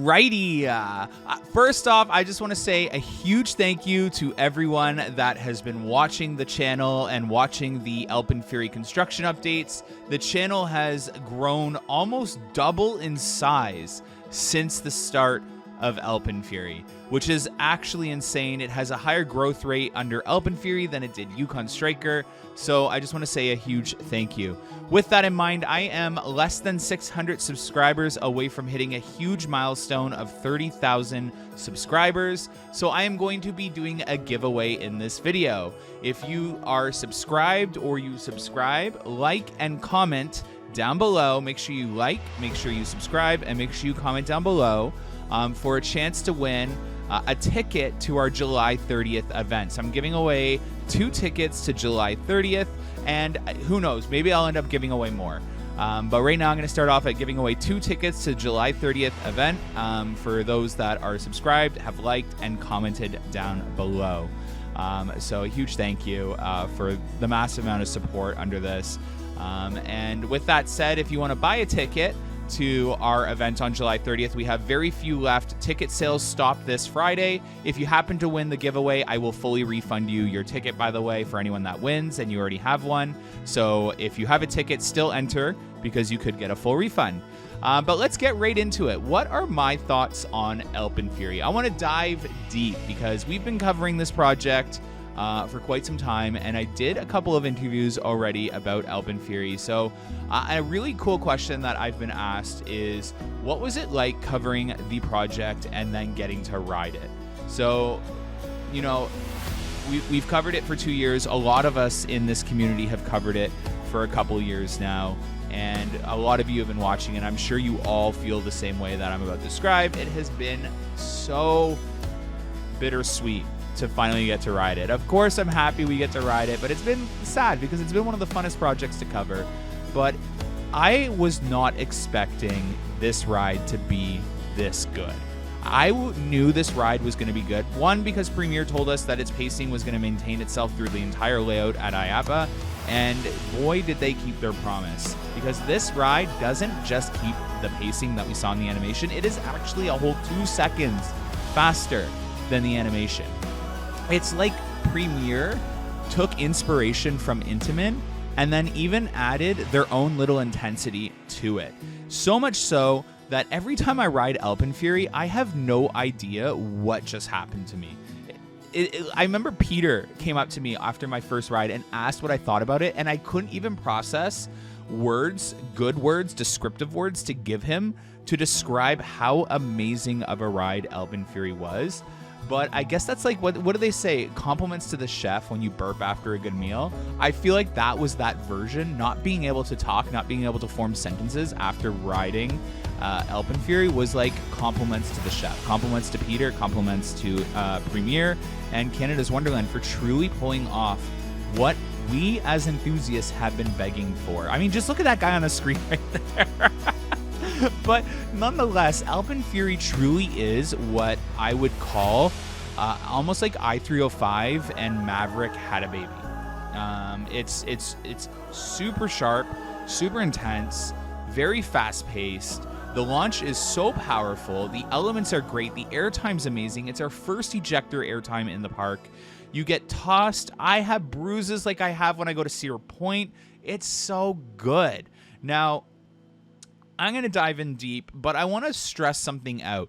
Alrighty. First off, I just want to say a huge thank you to everyone that has been watching the channel and watching the AlpenFury construction updates. The channel has grown almost double in size since the start of AlpenFury, which is actually insane. It has a higher growth rate under AlpenFury than it did Yukon Striker, so I just want to say a huge thank you. With that in mind, I am less than 600 subscribers away from hitting a huge milestone of 30,000 subscribers, so I am going to be doing a giveaway in this video. If you are subscribed or you subscribe, like and comment down below. Make sure you like, make sure you subscribe, and make sure you comment down below for a chance to win a ticket to our July 30th event. So I'm giving away 2 tickets to July 30th, and who knows, maybe I'll end up giving away more. But right now I'm going to start off at giving away 2 tickets to July 30th event for those that are subscribed, have liked, and commented down below. So a huge thank you for the massive amount of support under this. And with that said, if you want to buy a ticket to our event on July 30th, we have very few left. Ticket sales stop this Friday. If you happen to win the giveaway, I will fully refund you your ticket, by the way, for anyone that wins, and you already have one. So if you have a ticket, still enter, because you could get a full refund. But let's get right into it. What are my thoughts on AlpenFury? I want to dive deep because we've been covering this project for quite some time, and I did a couple of interviews already about AlpenFury. So a really cool question that I've been asked is, what was it like covering the project and then getting to ride it? So, you know, we've covered it for 2 years. A lot of us in this community have covered it for a couple years now, and a lot of you have been watching, and I'm sure you all feel the same way that I'm about to describe. It has been so bittersweet to finally get to ride it. Of course, I'm happy we get to ride it, but it's been sad because it's been one of the funnest projects to cover. But I was not expecting this ride to be this good. I knew this ride was going to be good. One, because Premier told us that its pacing was going to maintain itself through the entire layout at IAPA, and boy, did they keep their promise. Because this ride doesn't just keep the pacing that we saw in the animation, it is actually a whole 2 seconds faster than the animation. It's like Premier took inspiration from Intamin and then even added their own little intensity to it. So much so that every time I ride AlpenFury, I have no idea what just happened to me. I remember Peter came up to me after my first ride and asked what I thought about it, and I couldn't even process words, good words, descriptive words to give him to describe how amazing of a ride AlpenFury was. But I guess that's like, what do they say? Compliments to the chef when you burp after a good meal. I feel like that was that version. Not being able to talk, not being able to form sentences after riding AlpenFury was like compliments to the chef. Compliments to Peter, compliments to Premier and Canada's Wonderland for truly pulling off what we as enthusiasts have been begging for. I mean, just look at that guy on the screen right there. But nonetheless, AlpenFury truly is what I would call almost like i305 and Maverick had a baby. It's super sharp, super intense, very fast-paced. The launch is so powerful. The elements are great. The airtime's amazing. It's our first ejector airtime in the park. You get tossed. I have bruises like I have when I go to Cedar Point. It's so good. Now, I'm going to dive in deep, but I want to stress something out.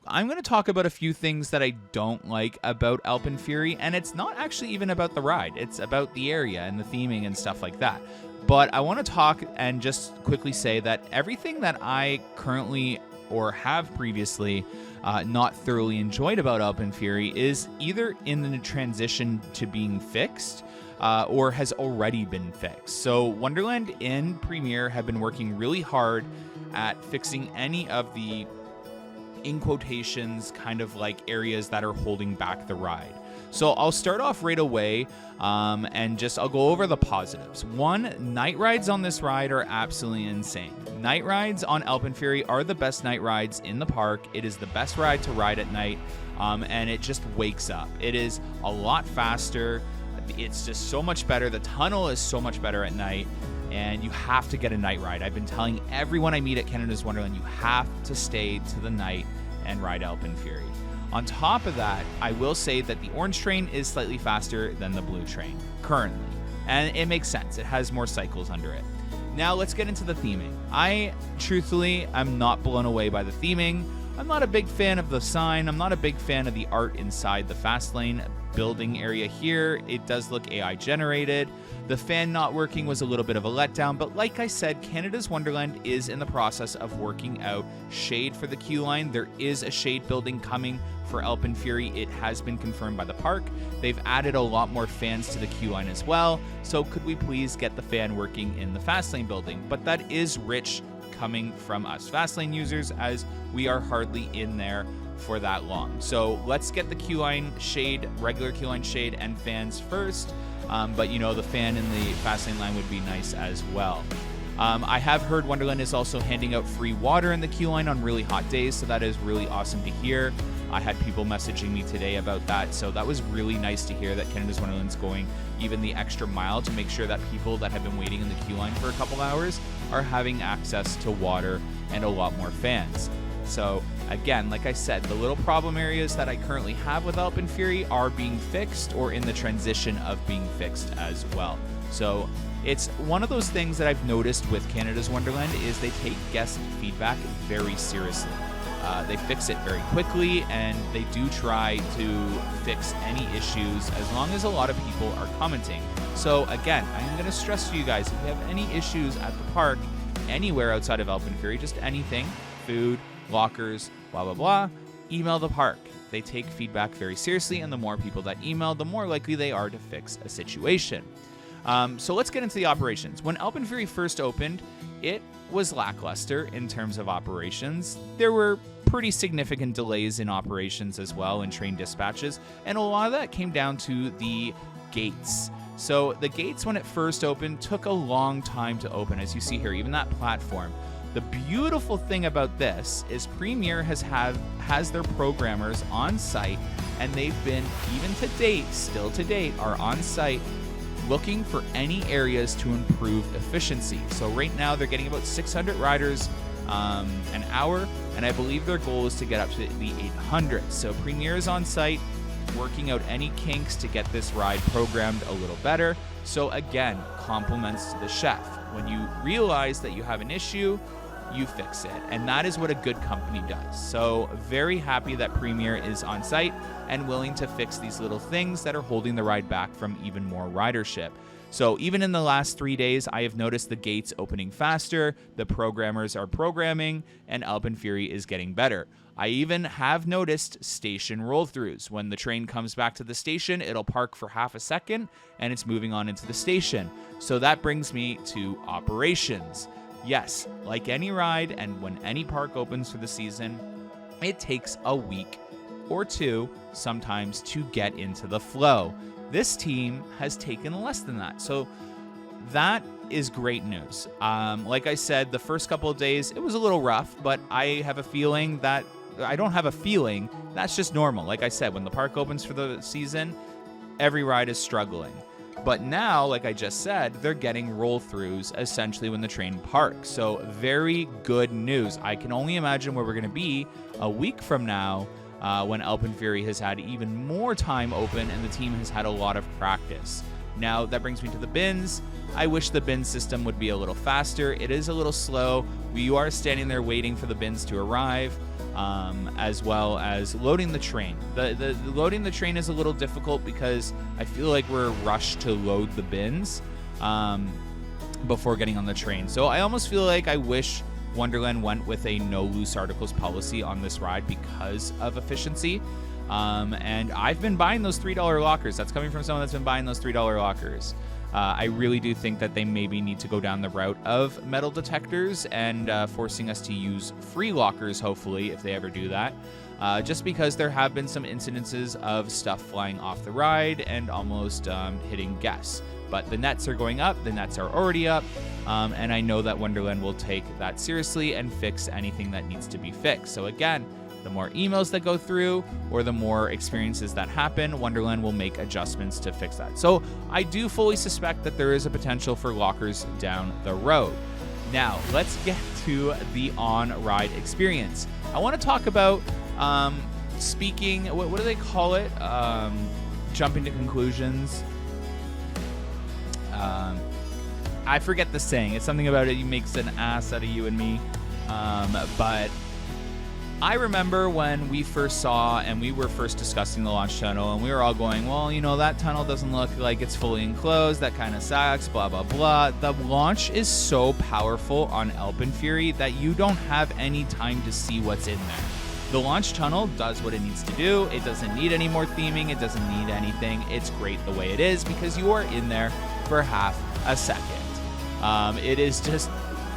I'm going to talk about a few things that I don't like about AlpenFury, and it's not actually even about the ride. It's about the area and the theming and stuff like that. But I want to talk and just quickly say that everything that I currently or have previously not thoroughly enjoyed about AlpenFury is either in the transition to being fixed or has already been fixed. So Wonderland and Premier have been working really hard at fixing any of the, in quotations, kind of like areas that are holding back the ride. So I'll start off right away and I'll go over the positives. One, night rides on this ride are absolutely insane. Night rides on AlpenFury are the best night rides in the park. It is the best ride to ride at night, and it just wakes up. It is a lot faster. It's just so much better. The tunnel is so much better at night. and you have to get a night ride. I've been telling everyone I meet at Canada's Wonderland, you have to stay to the night and ride AlpenFury. On top of that, I will say that the orange train is slightly faster than the blue train currently, and it makes sense. It has more cycles under it. Now let's get into the theming. I truthfully am not blown away by the theming. I'm not a big fan of the sign. I'm not a big fan of the art inside the fast lane building area here. It does look AI generated. The fan not working was a little bit of a letdown, but like I said, Canada's Wonderland is in the process of working out shade for the queue line. There is a shade building coming for AlpenFury. It has been confirmed by the park. They've added a lot more fans to the queue line as well. So could we please get the fan working in the fast lane building? But that is rich coming from us fast lane users, as we are hardly in there for that long. So let's get the queue line shade, regular queue line shade and fans first. But you know, the fan in the fast lane line would be nice as well. I have heard Wonderland is also handing out free water in the queue line on really hot days, so that is really awesome to hear. I had people messaging me today about that, so that was really nice to hear that Canada's Wonderland's going even the extra mile to make sure that people that have been waiting in the queue line for a couple hours are having access to water and a lot more fans. So again, like I said, the little problem areas that I currently have with AlpenFury are being fixed or in the transition of being fixed as well. So it's one of those things that I've noticed with Canada's Wonderland is they take guest feedback very seriously. They fix it very quickly, and they do try to fix any issues as long as a lot of people are commenting. So again, I'm going to stress to you guys, if you have any issues at the park, anywhere outside of AlpenFury, just anything, food, lockers, blah, blah, blah, email the park. They take feedback very seriously, and the more people that email, the more likely they are to fix a situation. So let's get into the operations. When AlpenFury first opened, it was lackluster in terms of operations. There were pretty significant delays in operations as well, in train dispatches, and a lot of that came down to the gates. So the gates, when it first opened, took a long time to open, as you see here, even that platform. The beautiful thing about this is Premier has their programmers on site, and they've been, even to date, still to date, are on site looking for any areas to improve efficiency. So right now they're getting about 600 riders an hour, and I believe their goal is to get up to the 800. So Premier is on site working out any kinks to get this ride programmed a little better. So again, compliments to the chef. When you realize that you have an issue, you fix it, and that is what a good company does. So very happy that Premier is on site and willing to fix these little things that are holding the ride back from even more ridership. So even in the last 3 days, I have noticed the gates opening faster, the programmers are programming, and AlpenFury is getting better. I even have noticed station roll-throughs. When the train comes back to the station, it'll park for half a second, and it's moving on into the station. So that brings me to operations. Yes, like any ride, and when any park opens for the season, it takes a week or two sometimes to get into the flow. This team has taken less than that. So that is great news. Like I said, the first couple of days, it was a little rough, but I have a feeling that, I don't have a feeling, that's just normal. Like I said, when the park opens for the season, every ride is struggling. But now, like I just said, they're getting roll-throughs essentially when the train parks. So very good news. I can only imagine where we're going to be a week from now when AlpenFury has had even more time open and the team has had a lot of practice. Now, that brings me to the bins. I wish the bin system would be a little faster. It is a little slow. We are standing there waiting for the bins to arrive, as well as loading the train. The loading the train is a little difficult because I feel like we're rushed to load the bins before getting on the train. So I almost feel like I wish Wonderland went with a no loose articles policy on this ride because of efficiency. And I've been buying those $3 lockers. That's coming from someone that's been buying those $3 lockers. I really do think that they maybe need to go down the route of metal detectors and forcing us to use free lockers, hopefully, if they ever do that. Just because there have been some incidences of stuff flying off the ride and almost hitting guests. But the nets are going up, the nets are already up, and I know that Wonderland will take that seriously and fix anything that needs to be fixed. So again, the more emails that go through or the more experiences that happen, Wonderland will make adjustments to fix that. So I do fully suspect that there is a potential for lockers down the road. Now, let's get to the on-ride experience. I want to talk about speaking, what do they call it? Jumping to conclusions. I forget the saying. It's something about it makes an ass out of you and me. But I remember when we first saw and we were first discussing the launch tunnel, and we were all going, well, you know, that tunnel doesn't look like it's fully enclosed. That kind of sucks, blah, blah, blah. The launch is so powerful on AlpenFury that you don't have any time to see what's in there. The launch tunnel does what it needs to do. It doesn't need any more theming. It doesn't need anything. It's great the way it is because you are in there for half a second. It is just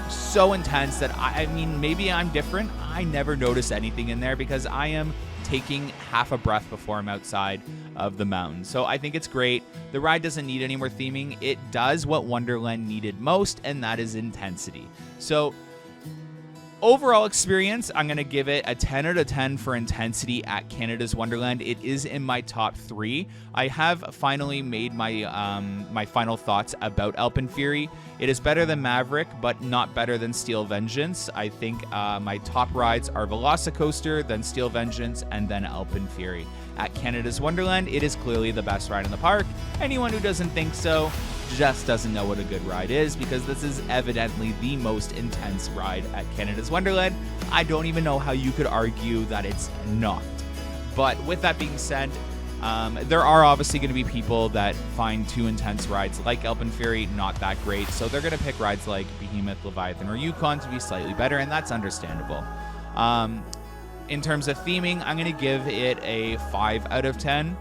so intense that I mean, maybe I'm different. I never notice anything in there because I am taking half a breath before I'm outside of the mountain. So I think it's great. The ride doesn't need any more theming. It does what Wonderland needed most, and that is intensity. So overall experience, I'm going to give it a 10 out of 10 for intensity at Canada's Wonderland. It is in my top 3. I have finally made my my final thoughts about AlpenFury. It is better than Maverick, but not better than Steel Vengeance. I think my top rides are Velocicoaster, then Steel Vengeance, and then AlpenFury. At Canada's Wonderland, it is clearly the best ride in the park. Anyone who doesn't think so just doesn't know what a good ride is, because this is evidently the most intense ride at Canada's Wonderland. I don't even know how you could argue that it's not. But with that being said, there are obviously going to be people that find too intense rides like AlpenFury not that great, so they're going to pick rides like Behemoth, Leviathan, or Yukon to be slightly better, and that's understandable. In terms of theming, I'm going to give it a 5 out of 10.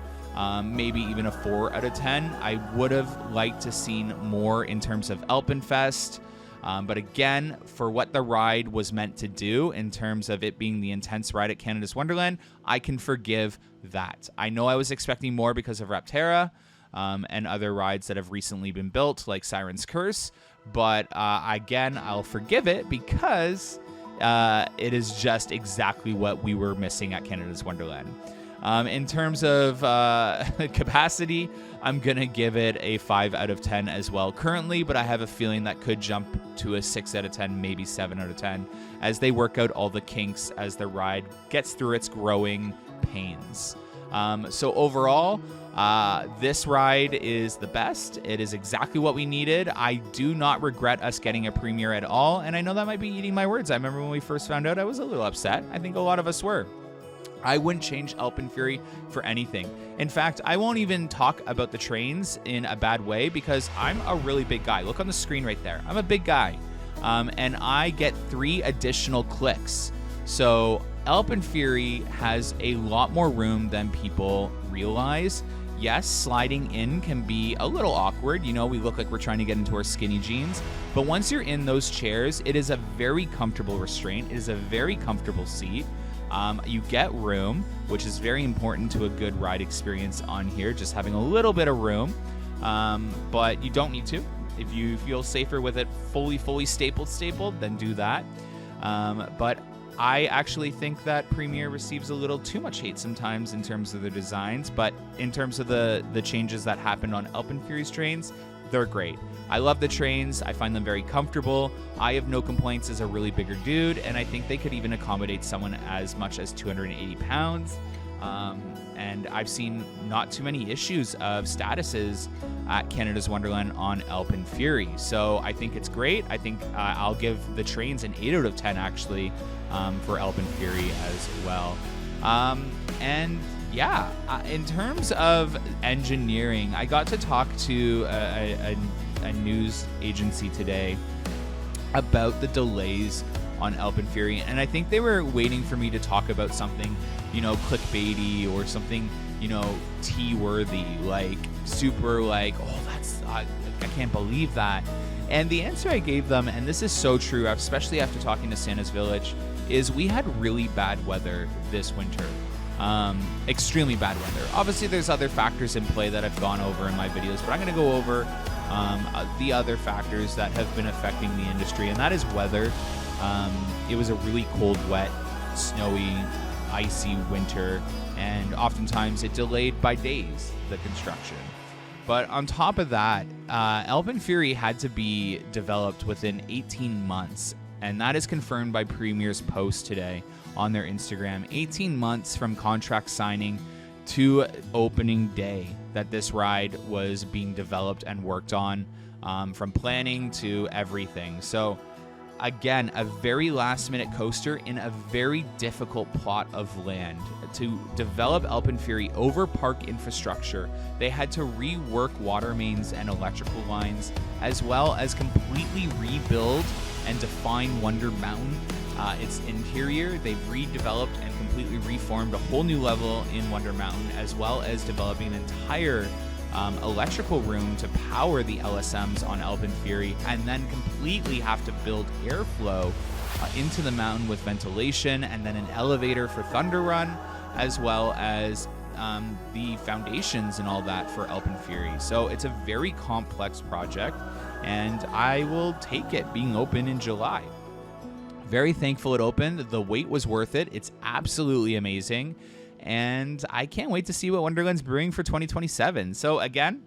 Maybe even a 4 out of 10. I would have liked to seen more in terms of Alpenfest. But again, for what the ride was meant to do in terms of it being the intense ride at Canada's Wonderland, I can forgive that. I know I was expecting more because of Rapterra and other rides that have recently been built, like Siren's Curse. But again, I'll forgive it because it is just exactly what we were missing at Canada's Wonderland. In terms of capacity, I'm going to give it a 5 out of 10 as well currently, but I have a feeling that could jump to a 6 out of 10, maybe 7 out of 10, as they work out all the kinks as the ride gets through its growing pains. So overall, this ride is the best. It is exactly what we needed. I do not regret us getting a premiere at all, and I know that might be eating my words. I remember when we first found out, I was a little upset. I think a lot of us were. I wouldn't change AlpenFury for anything. In fact, I won't even talk about the trains in a bad way because I'm a really big guy. Look on the screen right there. I'm a big guy. And I get 3 additional clicks. So AlpenFury has a lot more room than people realize. Yes, sliding in can be a little awkward. You know, we look like we're trying to get into our skinny jeans. But once you're in those chairs, it is a very comfortable restraint. It is a very comfortable seat. You get room, which is very important to a good ride experience on here, just having a little bit of room, but you don't need to. If you feel safer with it fully stapled, then do that. But I actually think that Premier receives a little too much hate sometimes in terms of their designs, but in terms of the changes that happened on AlpenFury's trains, they're great. I love the trains. I find them very comfortable. I have no complaints as a really bigger dude, and I think they could even accommodate someone as much as 280 pounds. And I've seen not too many issues of statuses at Canada's Wonderland on AlpenFury. So I think it's great. I think I'll give the trains an 8 out of 10 actually for AlpenFury as well. And yeah, in terms of engineering, I got to talk to a news agency today about the delays on AlpenFury, and I think they were waiting for me to talk about something, you know, clickbaity or something, you know, tea-worthy, like super like, oh, that's I can't believe that. And the answer I gave them, and this is so true, especially after talking to Santa's Village, is we had really bad weather this winter. Extremely bad weather. Obviously, there's other factors in play that I've gone over in my videos, but I'm going to go over the other factors that have been affecting the industry, and that is weather. It was a really cold, wet, snowy icy winter, and oftentimes it delayed by days the construction. But on top of that, AlpenFury had to be developed within 18 months, and that is confirmed by Premier's post today on their Instagram. 18 months from contract signing to opening day that this ride was being developed and worked on, from planning to everything. So again, a very last minute coaster in a very difficult plot of land. To develop AlpenFury over park infrastructure, they had to rework water mains and electrical lines, as well as completely rebuild and define Wonder Mountain. Its interior, they've redeveloped and completely reformed a whole new level in Wonder Mountain, as well as developing an entire electrical room to power the LSMs on AlpenFury, and then completely have to build airflow into the mountain with ventilation, and then an elevator for Thunder Run, as well as the foundations and all that for AlpenFury. So it's a very complex project, and I will take it being open in July. Very thankful it opened. The wait was worth it. It's absolutely amazing. And I can't wait to see what Wonderland's brewing for 2027. So again,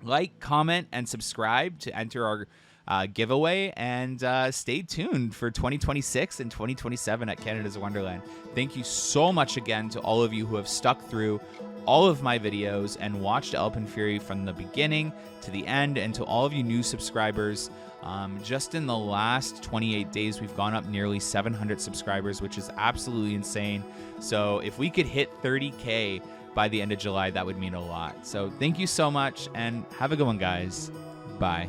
like, comment, and subscribe to enter our giveaway, and stay tuned for 2026 and 2027 at Canada's Wonderland. Thank you so much again to all of you who have stuck through all of my videos and watched AlpenFury from the beginning to the end, and to all of you new subscribers. Just in the last 28 days, we've gone up nearly 700 subscribers, which is absolutely insane. So if we could hit 30K by the end of July, that would mean a lot. So thank you so much, and have a good one, guys. Bye.